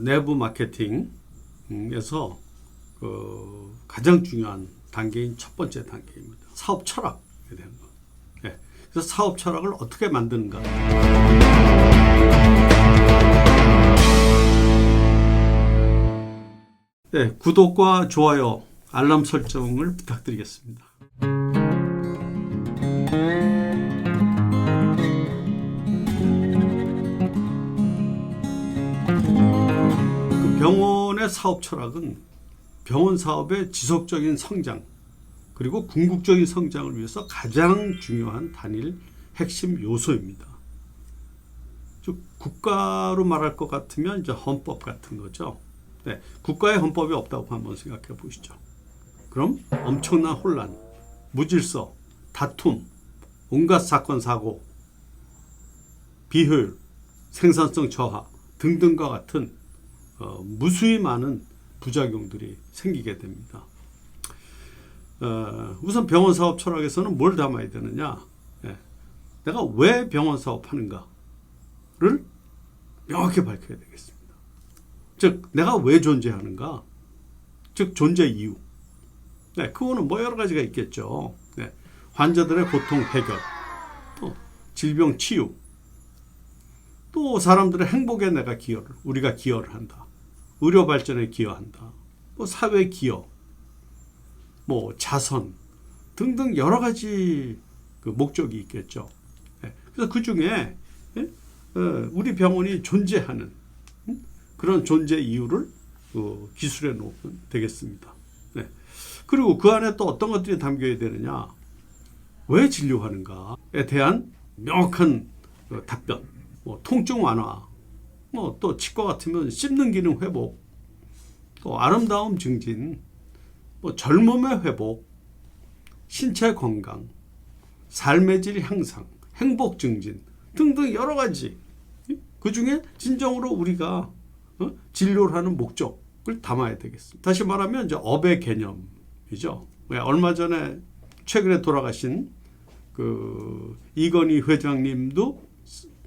내부 마케팅에서 가장 중요한 단계인 첫 번째 단계입니다. 사업 철학에 대한 거. 네. 그래서 사업 철학을 어떻게 만드는가. 네, 구독과 좋아요, 알람 설정을 부탁드리겠습니다. 병원의 사업 철학은 병원 사업의 지속적인 성장 그리고 궁극적인 성장을 위해서 가장 중요한 단일 핵심 요소입니다. 즉 국가로 말할 것 같으면 이제 헌법 같은 거죠. 네, 국가의 헌법이 없다고 한번 생각해 보시죠. 그럼 엄청난 혼란, 무질서, 다툼, 온갖 사건 사고, 비효율, 생산성 저하 등등과 같은 무수히 많은 부작용들이 생기게 됩니다. 우선 병원 사업 철학에서는 뭘 담아야 되느냐? 내가 왜 병원 사업하는가를 명확히 밝혀야 되겠습니다. 즉 내가 왜 존재하는가? 즉 존재 이유. 그거는 뭐 여러 가지가 있겠죠. 환자들의 고통 해결, 또 질병 치유, 또 사람들의 행복에 우리가 기여를 한다. 의료 발전에 기여한다. 뭐 사회 기여, 뭐 자선 등등 여러 가지 목적이 있겠죠. 그래서 그 중에 우리 병원이 존재하는 그런 존재 이유를 기술해 놓으면 되겠습니다. 그리고 그 안에 또 어떤 것들이 담겨야 되느냐? 왜 진료하는가에 대한 명확한 답변, 뭐 통증 완화, 뭐 또 치과 같으면 씹는 기능 회복, 또 아름다움 증진, 뭐 젊음의 회복, 신체 건강, 삶의 질 향상, 행복 증진 등등 여러 가지. 그 중에 진정으로 우리가 진료를 하는 목적을 담아야 되겠습니다. 다시 말하면 이제 업의 개념이죠. 얼마 전에 최근에 돌아가신 이건희 회장님도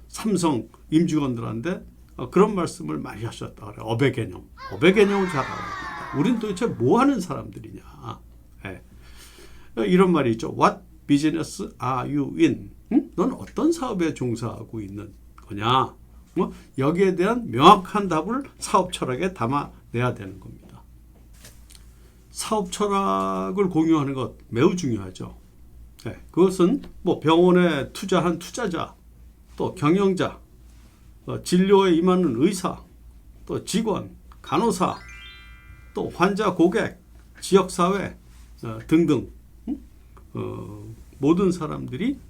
삼성 임직원들한테 그런 말씀을 많이 하셨다 그래요. 업의 개념. 업의 개념을 잘 알아야 된다. 우린 도대체 뭐 하는 사람들이냐. 이런 말이 있죠. What business are you in? 넌 어떤 사업에 종사하고 있는 거냐. 여기에 대한 명확한 답을 사업 철학에 담아내야 되는 겁니다. 사업 철학을 공유하는 것 매우 중요하죠. 그것은 뭐 병원에 투자한 투자자, 또 경영자, 진료에 임하는 의사, 또 직원, 간호사, 또 환자, 고객, 지역사회 등등 모든 사람들이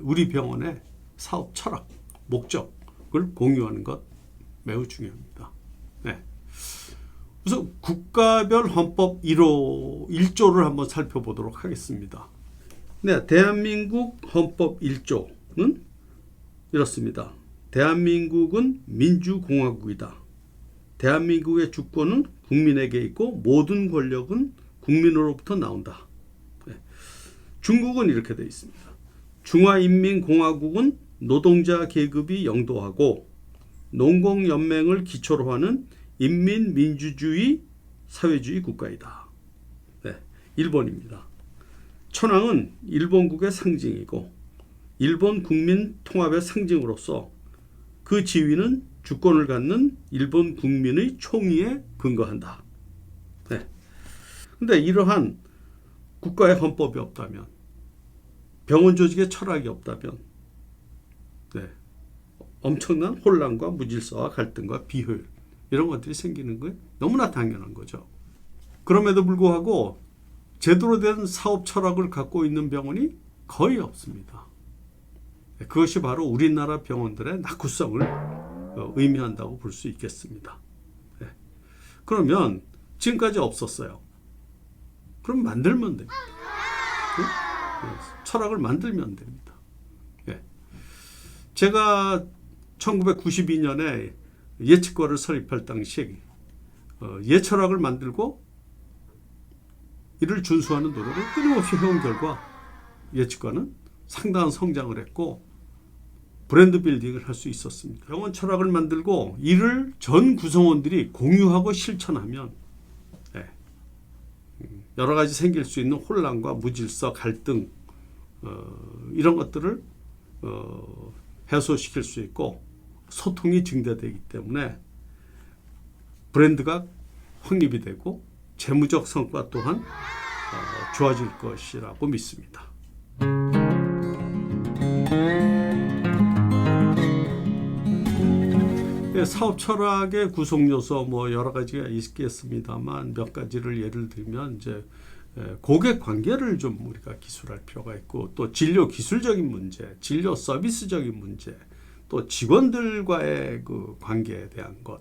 우리 병원의 사업 철학, 목적을 공유하는 것 매우 중요합니다. 우선 국가별 헌법 1조를 한번 살펴보도록 하겠습니다. 대한민국 헌법 1조는 이렇습니다. 대한민국은 민주공화국이다. 대한민국의 주권은 국민에게 있고 모든 권력은 국민으로부터 나온다. 중국은 이렇게 되어 있습니다. 중화인민공화국은 노동자 계급이 영도하고 농공연맹을 기초로 하는 인민민주주의 사회주의 국가이다. 일본입니다. 천황은 일본국의 상징이고 일본 국민 통합의 상징으로서 그 지위는 주권을 갖는 일본 국민의 총의에 근거한다. 그런데 이러한 국가의 헌법이 없다면, 병원 조직의 철학이 없다면 엄청난 혼란과 무질서와 갈등과 비효율 이런 것들이 생기는 게 너무나 당연한 거죠. 그럼에도 불구하고 제대로 된 사업 철학을 갖고 있는 병원이 거의 없습니다. 그것이 바로 우리나라 병원들의 낙후성을 의미한다고 볼 수 있겠습니다. 그러면 지금까지 없었어요. 그럼 만들면 됩니다. 철학을 만들면 됩니다. 제가 1992년에 예치과를 설립할 당시 예철학을 만들고 이를 준수하는 노력을 끊임없이 해온 결과 예치과는 상당한 성장을 했고 브랜드 빌딩을 할 수 있었습니다. 병원 철학을 만들고 이를 전 구성원들이 공유하고 실천하면 여러 가지 생길 수 있는 혼란과 무질서, 갈등 이런 것들을 해소시킬 수 있고 소통이 증대되기 때문에 브랜드가 확립이 되고 재무적 성과 또한 좋아질 것이라고 믿습니다. 사업 철학의 구성 요소 뭐 여러 가지가 있겠습니다만 몇 가지를 예를 들면 이제 고객 관계를 좀 우리가 기술할 필요가 있고 또 진료 기술적인 문제, 진료 서비스적인 문제, 또 직원들과의 그 관계에 대한 것,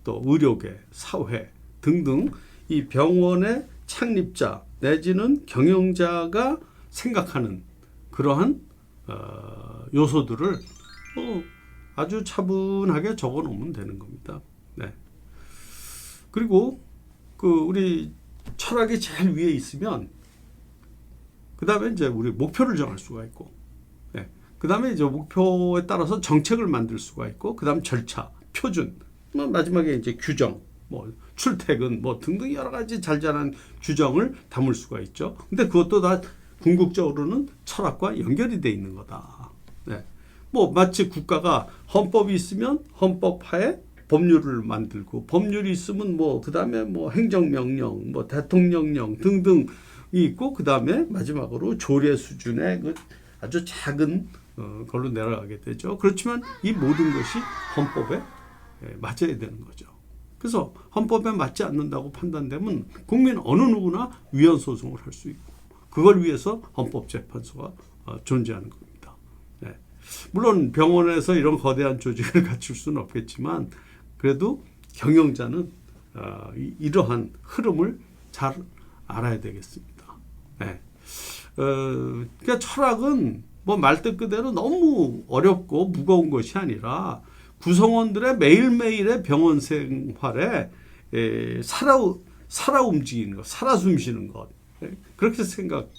또 의료계, 사회 등등 이 병원의 창립자 내지는 경영자가 생각하는 그러한 요소들을 아주 차분하게 적어 놓으면 되는 겁니다. 네. 그리고 그 우리 철학이 제일 위에 있으면 그 다음에 이제 우리 목표를 정할 수가 있고, 네. 그 다음에 이제 목표에 따라서 정책을 만들 수가 있고, 그 다음 절차, 표준, 뭐 마지막에 이제 규정, 뭐 출퇴근, 뭐 등등 여러 가지 잘잘한 규정을 담을 수가 있죠. 근데 그것도 다 궁극적으로는 철학과 연결이 돼 있는 거다. 네. 뭐 마치 국가가 헌법이 있으면 헌법하에 법률을 만들고 법률이 있으면 뭐 그다음에 뭐 행정명령, 뭐 대통령령 등등이 있고 그다음에 마지막으로 조례 수준의 그 아주 작은 걸로 내려가게 되죠. 그렇지만 이 모든 것이 헌법에 맞아야 되는 거죠. 그래서 헌법에 맞지 않는다고 판단되면 국민 어느 누구나 위헌 소송을 할 수 있고 그걸 위해서 헌법재판소가 존재하는 겁니다. 네. 물론 병원에서 이런 거대한 조직을 갖출 수는 없겠지만 그래도 경영자는 이러한 흐름을 잘 알아야 되겠습니다. 네. 그러니까 철학은 뭐 말뜻 그대로 너무 어렵고 무거운 것이 아니라 구성원들의 매일매일의 병원 생활에 살아 움직이는 것, 살아 숨쉬는 것 그렇게 생각해야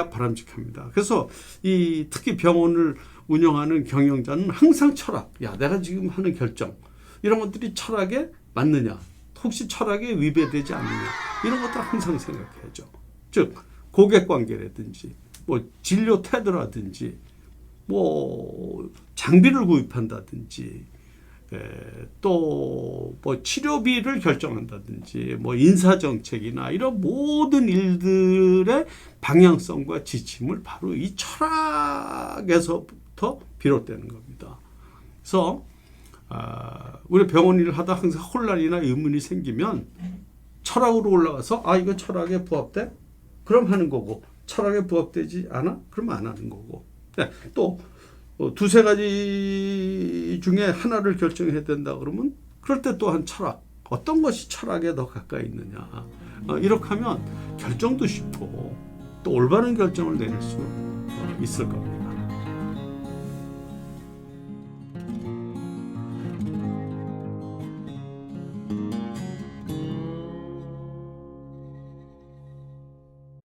바람직합니다. 그래서 이 특히 병원을 운영하는 경영자는 항상 철학, 야 내가 지금 하는 결정 이런 것들이 철학에 맞느냐, 혹시 철학에 위배되지 않느냐 이런 것들을 항상 생각해야죠. 즉 고객관계라든지 뭐 진료 태도라든지 뭐 장비를 구입한다든지 또 뭐 치료비를 결정한다든지 뭐 인사정책이나 이런 모든 일들의 방향성과 지침을 바로 이 철학에서부터 비롯되는 겁니다. 그래서 우리 병원 일을 하다 항상 혼란이나 의문이 생기면 철학으로 올라가서 이거 철학에 부합돼? 그럼 하는 거고 철학에 부합되지 않아? 그럼 안 하는 거고 또 두세 가지 중에 하나를 결정해야 된다 그러면 그럴 때 또한 철학 어떤 것이 철학에 더 가까이 있느냐 이렇게 하면 결정도 쉽고 또 올바른 결정을 내릴 수 있을 겁니다.